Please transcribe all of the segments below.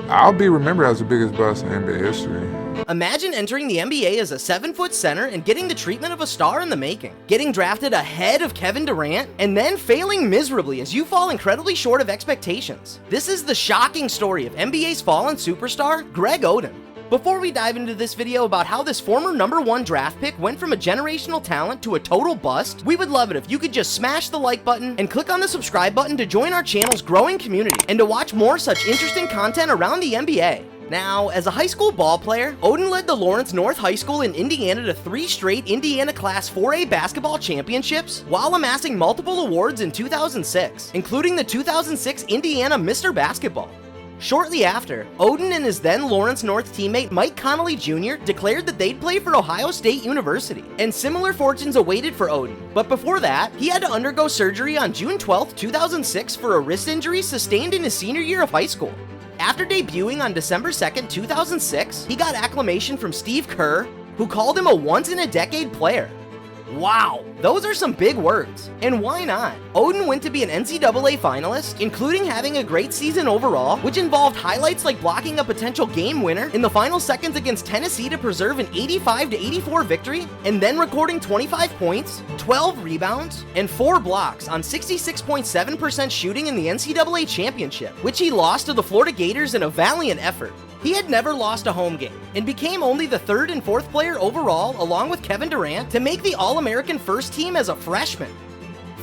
I'll be remembered as the biggest bust in NBA history. Imagine entering the NBA as a 7-foot center and getting the treatment of a star in the making. Getting drafted ahead of Kevin Durant, and then failing miserably as you fall incredibly short of expectations. This is the shocking story of NBA's fallen superstar, Greg Oden. Before we dive into this video about how this former #1 draft pick went from a generational talent to a total bust, we would love it if you could just smash the like button and click on the subscribe button to join our channel's growing community and to watch more such interesting content around the NBA. Now, as a high school ball player, Oden led the Lawrence North High School in Indiana to 3 straight Indiana Class 4A basketball championships while amassing multiple awards in 2006, including the 2006 Indiana Mr. Basketball. Shortly after, Oden and his then Lawrence North teammate Mike Conley Jr. declared that they'd play for Ohio State University, and similar fortunes awaited for Oden. But before that, he had to undergo surgery on June 12, 2006 for a wrist injury sustained in his senior year of high school. After debuting on December 2nd, 2006, he got acclamation from Steve Kerr, who called him a once-in-a-decade player. Wow, those are some big words. And why not? Oden went to be an NCAA finalist, including having a great season overall, which involved highlights like blocking a potential game winner in the final seconds against Tennessee to preserve an 85-84 victory, and then recording 25 points, 12 rebounds, and 4 blocks on 66.7% shooting in the NCAA championship, which he lost to the Florida Gators in a valiant effort. He had never lost a home game, and became only the 3rd and 4th player overall, along with Kevin Durant, to make the All-American first team as a freshman.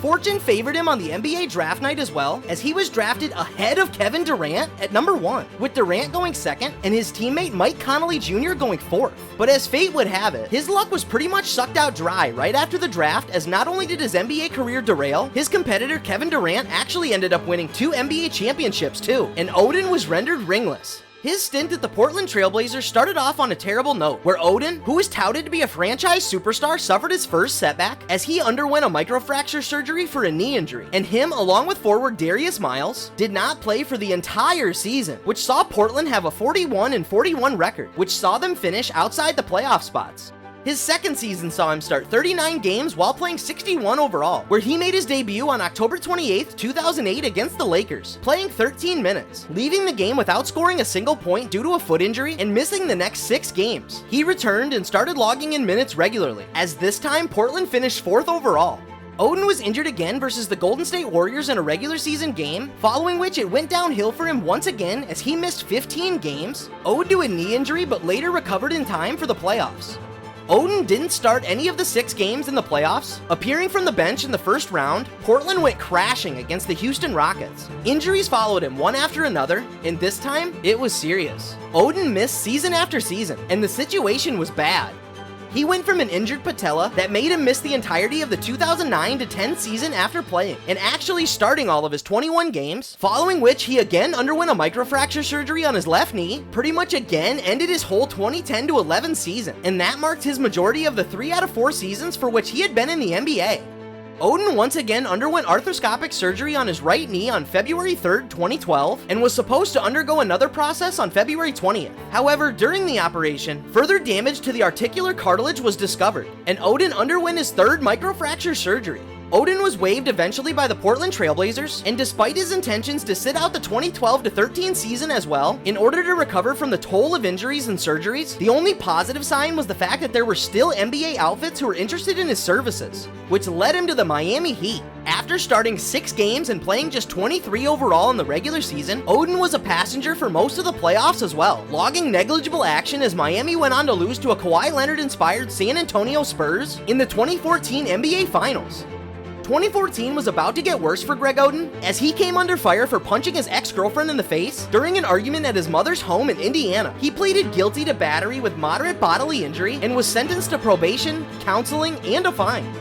Fortune favored him on the NBA draft night as well, as he was drafted ahead of Kevin Durant at #1, with Durant going 2nd and his teammate Mike Conley Jr. going 4th. But as fate would have it, his luck was pretty much sucked out dry right after the draft, as not only did his NBA career derail, his competitor Kevin Durant actually ended up winning 2 NBA championships too, and Oden was rendered ringless. His stint at the Portland Trail Blazers started off on a terrible note, where Oden, who was touted to be a franchise superstar, suffered his first setback as he underwent a microfracture surgery for a knee injury, and him, along with forward Darius Miles, did not play for the entire season, which saw Portland have a 41-41 record, which saw them finish outside the playoff spots. His second season saw him start 39 games while playing 61 overall, where he made his debut on October 28, 2008 against the Lakers, playing 13 minutes, leaving the game without scoring a single point due to a foot injury and missing the next 6 games. He returned and started logging in minutes regularly, as this time Portland finished 4th overall. Oden was injured again versus the Golden State Warriors in a regular season game, following which it went downhill for him once again as he missed 15 games, owed to a knee injury but later recovered in time for the playoffs. Oden didn't start any of the 6 games in the playoffs. Appearing from the bench in the first round, Portland went crashing against the Houston Rockets. Injuries followed him one after another, and this time, it was serious. Oden missed season after season, and the situation was bad. He went from an injured patella that made him miss the entirety of the 2009-10 season after playing, and actually starting all of his 21 games, following which he again underwent a microfracture surgery on his left knee, pretty much again ended his whole 2010-11 season, and that marked his majority of the 3 out of 4 seasons for which he had been in the NBA. Oden once again underwent arthroscopic surgery on his right knee on February 3rd, 2012, and was supposed to undergo another process on February 20th. However, during the operation, further damage to the articular cartilage was discovered, and Oden underwent his 3rd microfracture surgery. Oden was waived eventually by the Portland Trail Blazers, and despite his intentions to sit out the 2012-13 season as well, in order to recover from the toll of injuries and surgeries, the only positive sign was the fact that there were still NBA outfits who were interested in his services, which led him to the Miami Heat. After starting 6 games and playing just 23 overall in the regular season, Oden was a passenger for most of the playoffs as well, logging negligible action as Miami went on to lose to a Kawhi Leonard-inspired San Antonio Spurs in the 2014 NBA Finals. 2014 was about to get worse for Greg Oden, as he came under fire for punching his ex-girlfriend in the face during an argument at his mother's home in Indiana. He pleaded guilty to battery with moderate bodily injury and was sentenced to probation, counseling, and a fine.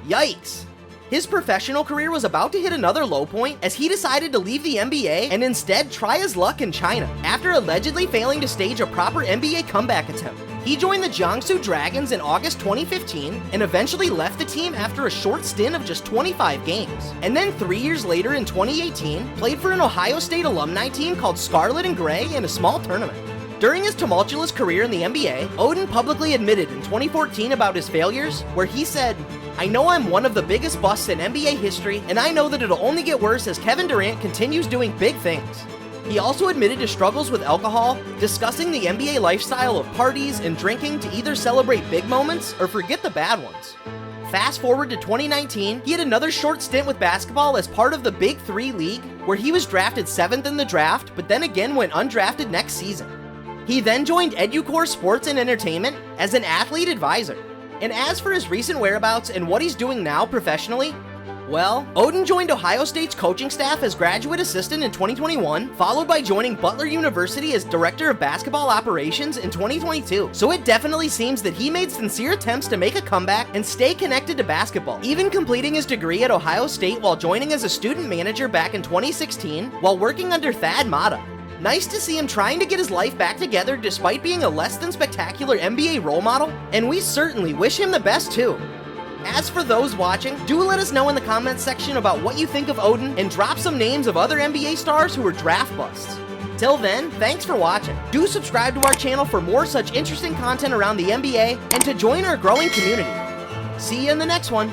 Yikes! His professional career was about to hit another low point as he decided to leave the NBA and instead try his luck in China, after allegedly failing to stage a proper NBA comeback attempt. He joined the Jiangsu Dragons in August 2015 and eventually left the team after a short stint of just 25 games. And then 3 years later in 2018, played for an Ohio State alumni team called Scarlet and Gray in a small tournament. During his tumultuous career in the NBA, Oden publicly admitted in 2014 about his failures, where he said, "I know I'm one of the biggest busts in NBA history, and I know that it'll only get worse as Kevin Durant continues doing big things." He also admitted to struggles with alcohol, discussing the NBA lifestyle of parties and drinking to either celebrate big moments or forget the bad ones. Fast forward to 2019, he had another short stint with basketball as part of the Big Three League, where he was drafted 7th in the draft, but then again went undrafted next season. He then joined EduCore Sports and Entertainment as an athlete advisor. And as for his recent whereabouts and what he's doing now professionally, well, Oden joined Ohio State's coaching staff as graduate assistant in 2021, followed by joining Butler University as director of basketball operations in 2022. So it definitely seems that he made sincere attempts to make a comeback and stay connected to basketball, even completing his degree at Ohio State while joining as a student manager back in 2016 while working under Thad Matta. Nice to see him trying to get his life back together despite being a less than spectacular NBA role model, and we certainly wish him the best too. As for those watching, do let us know in the comments section about what you think of Oden and drop some names of other NBA stars who were draft busts. Till then, thanks for watching. Do subscribe to our channel for more such interesting content around the NBA and to join our growing community. See you in the next one.